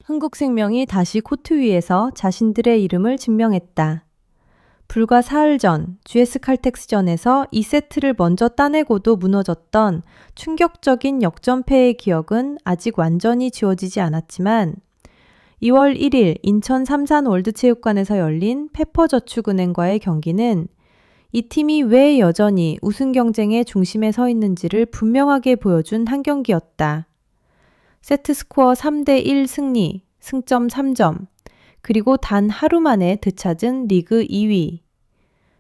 흥국생명이 다시 코트 위에서 자신들의 이름을 증명했다. 불과 사흘 전 GS 칼텍스전에서 2세트를 먼저 따내고도 무너졌던 충격적인 역전패의 기억은 아직 완전히 지워지지 않았지만 2월 1일 인천 삼산 월드체육관에서 열린 페퍼저축은행과의 경기는 이 팀이 왜 여전히 우승 경쟁의 중심에 서 있는지를 분명하게 보여준 한 경기였다. 세트스코어 3대1 승리, 승점 3점, 그리고 단 하루 만에 되찾은 리그 2위.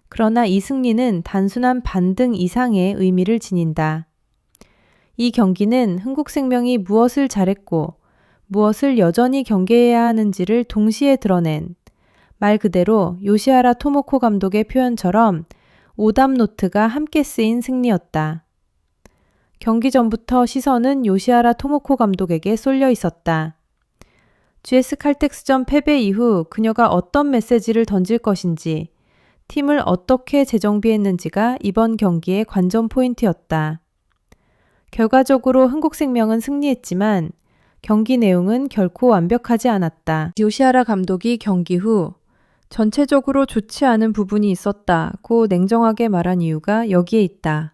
그러나 이 승리는 단순한 반등 이상의 의미를 지닌다. 이 경기는 흥국생명이 무엇을 잘했고 무엇을 여전히 경계해야 하는지를 동시에 드러낸 말 그대로 요시하라 토모코 감독의 표현처럼 오답 노트가 함께 쓰인 승리였다. 경기 전부터 시선은 요시하라 토모코 감독에게 쏠려 있었다. GS 칼텍스전 패배 이후 그녀가 어떤 메시지를 던질 것인지, 팀을 어떻게 재정비했는지가 이번 경기의 관전 포인트였다. 결과적으로 흥국생명은 승리했지만 경기 내용은 결코 완벽하지 않았다. 요시하라 감독이 경기 후 전체적으로 좋지 않은 부분이 있었다고 냉정하게 말한 이유가 여기에 있다.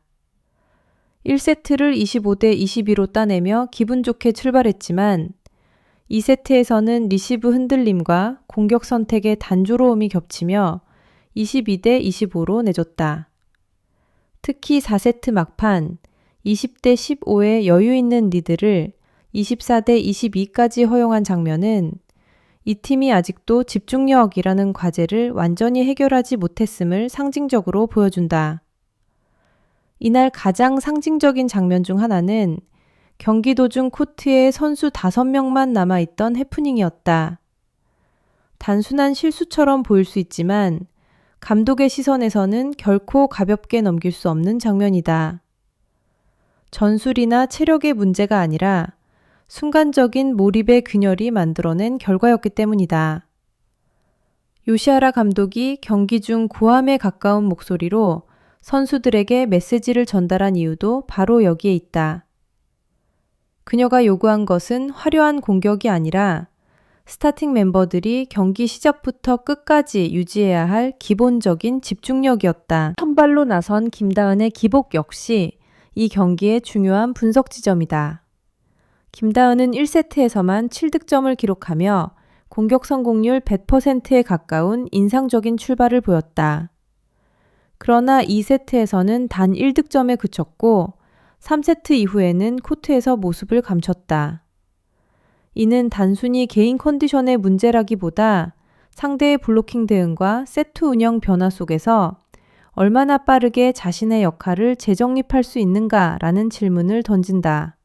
1세트를 25대 22로 따내며 기분 좋게 출발했지만 2세트에서는 리시브 흔들림과 공격 선택의 단조로움이 겹치며 22대 25로 내줬다. 특히 4세트 막판 20대 15의 여유 있는 리드를 24대 22까지 허용한 장면은 이 팀이 아직도 집중력이라는 과제를 완전히 해결하지 못했음을 상징적으로 보여준다. 이날 가장 상징적인 장면 중 하나는 경기 도중 코트에 선수 5명만 남아있던 해프닝이었다. 단순한 실수처럼 보일 수 있지만 감독의 시선에서는 결코 가볍게 넘길 수 없는 장면이다. 전술이나 체력의 문제가 아니라 순간적인 몰입의 균열이 만들어낸 결과였기 때문이다. 요시하라 감독이 경기 중 고함에 가까운 목소리로 선수들에게 메시지를 전달한 이유도 바로 여기에 있다. 그녀가 요구한 것은 화려한 공격이 아니라 스타팅 멤버들이 경기 시작부터 끝까지 유지해야 할 기본적인 집중력이었다. 선발로 나선 김다은의 기복 역시 이 경기의 중요한 분석 지점이다. 김다은은 1세트에서만 7득점을 기록하며 공격 성공률 100%에 가까운 인상적인 출발을 보였다. 그러나 2세트에서는 단 1득점에 그쳤고 3세트 이후에는 코트에서 모습을 감췄다. 이는 단순히 개인 컨디션의 문제라기보다 상대의 블로킹 대응과 세트 운영 변화 속에서 얼마나 빠르게 자신의 역할을 재정립할 수 있는가라는 질문을 던진다.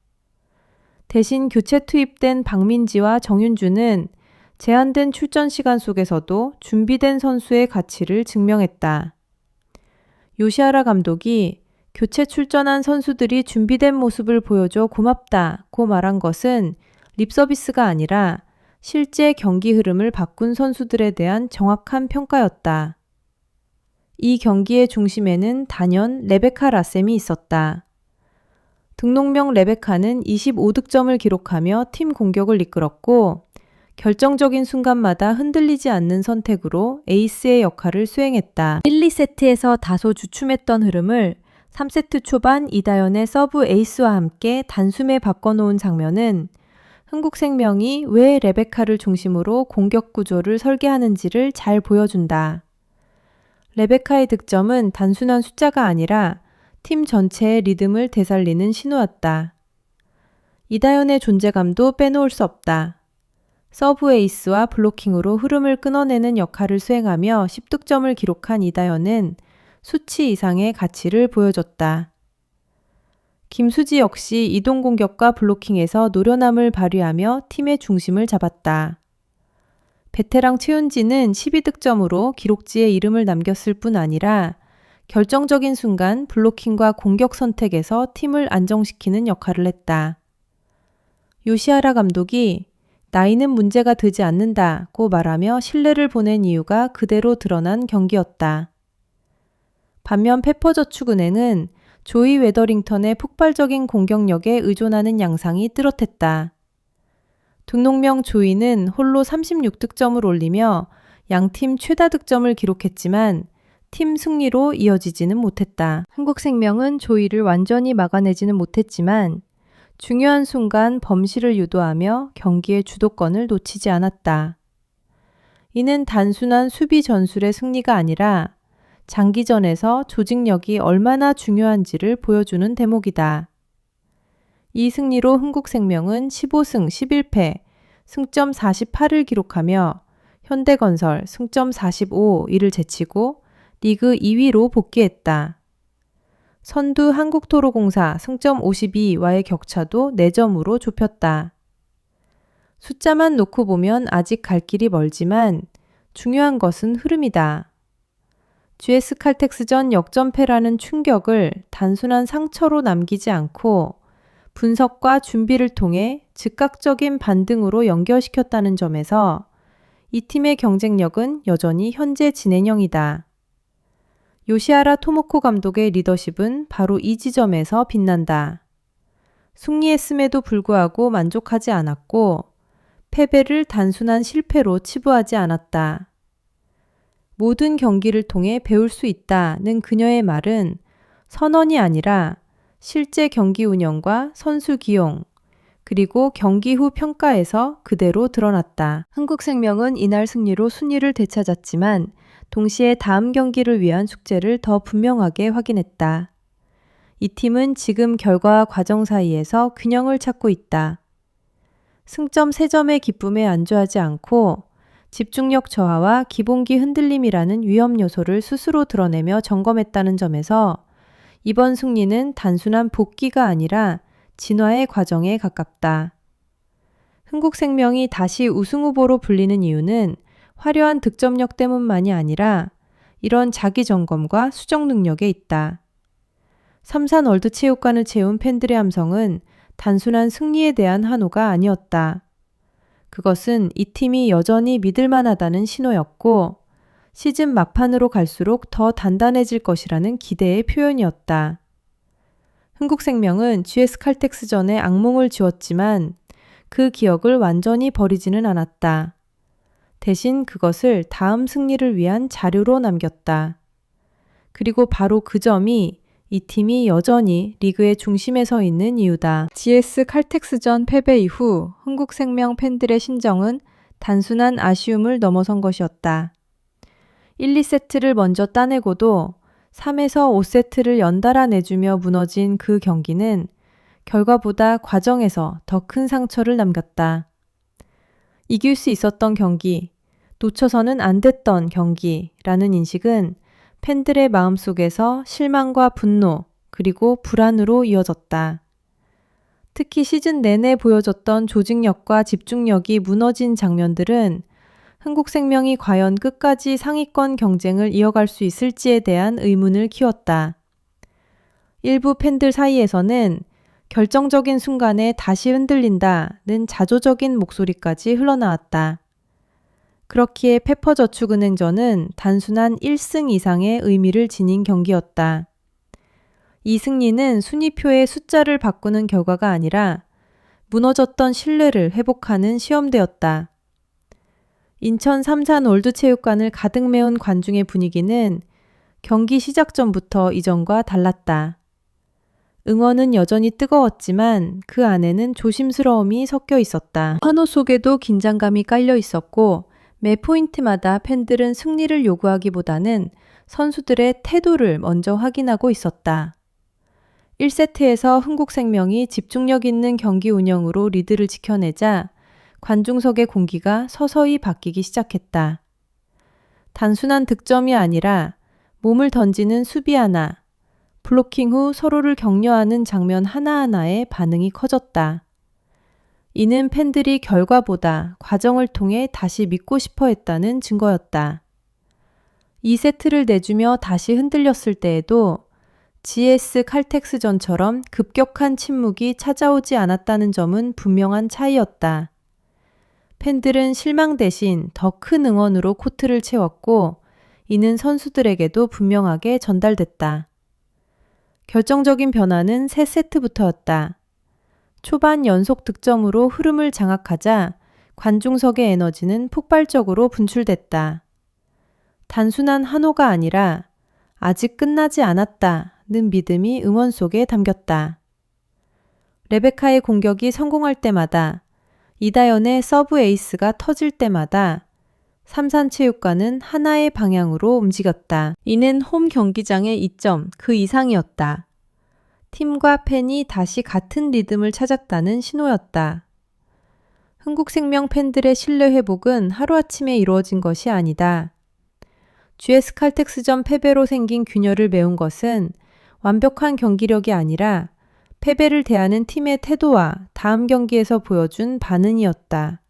대신 교체 투입된 박민지와 정윤주는 제한된 출전 시간 속에서도 준비된 선수의 가치를 증명했다. 요시하라 감독이 교체 출전한 선수들이 준비된 모습을 보여줘 고맙다고 말한 것은 립서비스가 아니라 실제 경기 흐름을 바꾼 선수들에 대한 정확한 평가였다. 이 경기의 중심에는 단연 레베카 라셈이 있었다. 등록명 레베카는 25득점을 기록하며 팀 공격을 이끌었고 결정적인 순간마다 흔들리지 않는 선택으로 에이스의 역할을 수행했다. 1, 2세트에서 다소 주춤했던 흐름을 3세트 초반 이다연의 서브 에이스와 함께 단숨에 바꿔놓은 장면은 흥국생명이 왜 레베카를 중심으로 공격 구조를 설계하는지를 잘 보여준다. 레베카의 득점은 단순한 숫자가 아니라 팀 전체의 리듬을 되살리는 신호였다. 이다연의 존재감도 빼놓을 수 없다. 서브 에이스와 블로킹으로 흐름을 끊어내는 역할을 수행하며 10득점을 기록한 이다연은 수치 이상의 가치를 보여줬다. 김수지 역시 이동 공격과 블로킹에서 노련함을 발휘하며 팀의 중심을 잡았다. 베테랑 최윤지는 12득점으로 기록지에 이름을 남겼을 뿐 아니라 결정적인 순간 블로킹과 공격 선택에서 팀을 안정시키는 역할을 했다. 요시하라 감독이 나이는 문제가 되지 않는다고 말하며 신뢰를 보낸 이유가 그대로 드러난 경기였다. 반면 페퍼저축은행은 조이 웨더링턴의 폭발적인 공격력에 의존하는 양상이 뚜렷했다. 등록명 조이는 홀로 36득점을 올리며 양팀 최다 득점을 기록했지만 팀 승리로 이어지지는 못했다. 한국생명은 조이를 완전히 막아내지는 못했지만 중요한 순간 범실을 유도하며 경기의 주도권을 놓치지 않았다. 이는 단순한 수비 전술의 승리가 아니라 장기전에서 조직력이 얼마나 중요한지를 보여주는 대목이다. 이 승리로 흥국생명은 15승 11패, 승점 48을 기록하며 현대건설 승점 45, 이를 제치고 리그 2위로 복귀했다. 선두 한국도로공사 승점 52와의 격차도 4점으로 좁혔다. 숫자만 놓고 보면 아직 갈 길이 멀지만 중요한 것은 흐름이다. GS 칼텍스전 역전패라는 충격을 단순한 상처로 남기지 않고 분석과 준비를 통해 즉각적인 반등으로 연결시켰다는 점에서 이 팀의 경쟁력은 여전히 현재 진행형이다. 요시하라 토모코 감독의 리더십은 바로 이 지점에서 빛난다. 승리했음에도 불구하고 만족하지 않았고 패배를 단순한 실패로 치부하지 않았다. 모든 경기를 통해 배울 수 있다는 그녀의 말은 선언이 아니라 실제 경기 운영과 선수 기용, 그리고 경기 후 평가에서 그대로 드러났다. 한국생명은 이날 승리로 순위를 되찾았지만 동시에 다음 경기를 위한 숙제를 더 분명하게 확인했다. 이 팀은 지금 결과와 과정 사이에서 균형을 찾고 있다. 승점 3점의 기쁨에 안주하지 않고 집중력 저하와 기본기 흔들림이라는 위험 요소를 스스로 드러내며 점검했다는 점에서 이번 승리는 단순한 복귀가 아니라 진화의 과정에 가깝다. 흥국생명이 다시 우승 후보로 불리는 이유는 화려한 득점력 때문만이 아니라 이런 자기 점검과 수정 능력에 있다. 삼산 월드체육관을 채운 팬들의 함성은 단순한 승리에 대한 환호가 아니었다. 그것은 이 팀이 여전히 믿을만하다는 신호였고 시즌 막판으로 갈수록 더 단단해질 것이라는 기대의 표현이었다. 흥국생명은 GS 칼텍스전에 악몽을 지웠지만 그 기억을 완전히 버리지는 않았다. 대신 그것을 다음 승리를 위한 자료로 남겼다. 그리고 바로 그 점이 이 팀이 여전히 리그의 중심에 서 있는 이유다. GS 칼텍스전 패배 이후 흥국생명 팬들의 심정은 단순한 아쉬움을 넘어선 것이었다. 1, 2세트를 먼저 따내고도 3에서 5세트를 연달아 내주며 무너진 그 경기는 결과보다 과정에서 더 큰 상처를 남겼다. 이길 수 있었던 경기, 놓쳐서는 안 됐던 경기라는 인식은 팬들의 마음속에서 실망과 분노, 그리고 불안으로 이어졌다. 특히 시즌 내내 보여줬던 조직력과 집중력이 무너진 장면들은 흥국생명이 과연 끝까지 상위권 경쟁을 이어갈 수 있을지에 대한 의문을 키웠다. 일부 팬들 사이에서는 결정적인 순간에 다시 흔들린다는 자조적인 목소리까지 흘러나왔다. 그렇기에 페퍼저축은행전은 단순한 1승 이상의 의미를 지닌 경기였다. 이 승리는 순위표의 숫자를 바꾸는 결과가 아니라 무너졌던 신뢰를 회복하는 시험대였다. 인천 삼산 월드체육관을 가득 메운 관중의 분위기는 경기 시작 전부터 이전과 달랐다. 응원은 여전히 뜨거웠지만 그 안에는 조심스러움이 섞여 있었다. 환호 속에도 긴장감이 깔려 있었고 매 포인트마다 팬들은 승리를 요구하기보다는 선수들의 태도를 먼저 확인하고 있었다. 1세트에서 흥국생명이 집중력 있는 경기 운영으로 리드를 지켜내자 관중석의 공기가 서서히 바뀌기 시작했다. 단순한 득점이 아니라 몸을 던지는 수비 하나, 블로킹 후 서로를 격려하는 장면 하나하나에 반응이 커졌다. 이는 팬들이 결과보다 과정을 통해 다시 믿고 싶어 했다는 증거였다. 2세트를 내주며 다시 흔들렸을 때에도 GS 칼텍스전처럼 급격한 침묵이 찾아오지 않았다는 점은 분명한 차이였다. 팬들은 실망 대신 더 큰 응원으로 코트를 채웠고 이는 선수들에게도 분명하게 전달됐다. 결정적인 변화는 3세트부터였다. 초반 연속 득점으로 흐름을 장악하자 관중석의 에너지는 폭발적으로 분출됐다. 단순한 한호가 아니라 아직 끝나지 않았다는 믿음이 응원 속에 담겼다. 레베카의 공격이 성공할 때마다, 이다연의 서브 에이스가 터질 때마다 삼산체육관은 하나의 방향으로 움직였다. 이는 홈 경기장의 이점 그 이상이었다. 팀과 팬이 다시 같은 리듬을 찾았다는 신호였다. 흥국생명 팬들의 신뢰 회복은 하루아침에 이루어진 것이 아니다. GS 칼텍스전 패배로 생긴 균열을 메운 것은 완벽한 경기력이 아니라 패배를 대하는 팀의 태도와 다음 경기에서 보여준 반응이었다.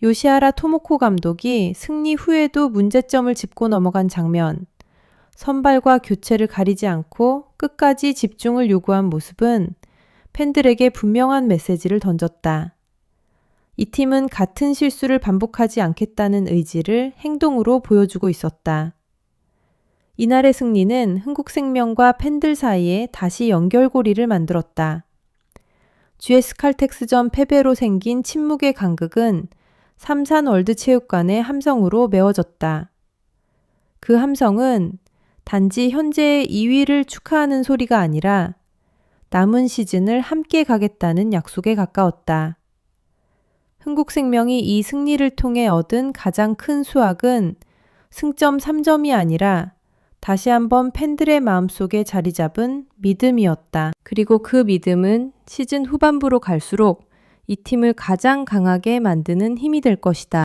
요시하라 토모코 감독이 승리 후에도 문제점을 짚고 넘어간 장면, 선발과 교체를 가리지 않고 끝까지 집중을 요구한 모습은 팬들에게 분명한 메시지를 던졌다. 이 팀은 같은 실수를 반복하지 않겠다는 의지를 행동으로 보여주고 있었다. 이날의 승리는 흥국생명과 팬들 사이에 다시 연결고리를 만들었다. GS 칼텍스전 패배로 생긴 침묵의 간극은 삼산월드체육관의 함성으로 메워졌다. 그 함성은 단지 현재의 2위를 축하하는 소리가 아니라 남은 시즌을 함께 가겠다는 약속에 가까웠다. 흥국생명이 이 승리를 통해 얻은 가장 큰 수확은 승점 3점이 아니라 다시 한번 팬들의 마음속에 자리 잡은 믿음이었다. 그리고 그 믿음은 시즌 후반부로 갈수록 이 팀을 가장 강하게 만드는 힘이 될 것이다.